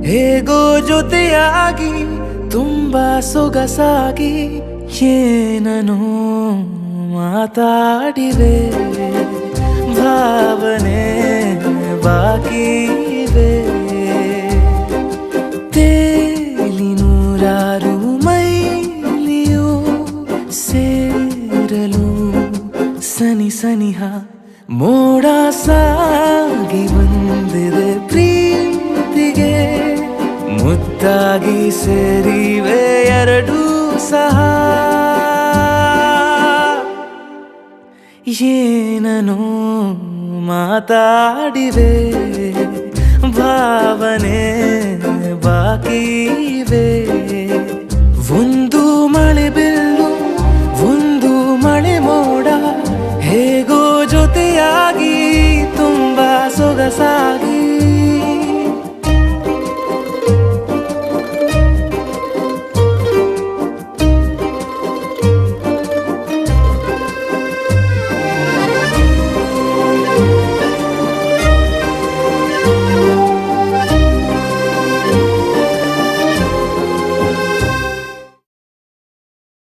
ಹೇಗೋ ಜೊತೆಯಾಗಿ ತುಂಬಾ ಸೊಗಸಾಗಿ ಏನನು ಮಾತಾಡಿವೆ ಭಾವನೆ ಬಾಕಿ ಇವೆ ತೇಲಿ ನೂರಾರು ಮೈಲಿಯು ಸೇರಲು ಸನಿ ಸನಿಹ ಮೋಡ ಸಾಗಿ ಬಂದಿದೆ ಪ್ರೀತಿಗೆ ಮುದ್ದಾಗಿ ಸೇರಿವೆ ಎರಡೂ ಸಹ ಏನನು ಮಾತಾಡಿವೆ ಭಾವನೆ ಬಾಕಿ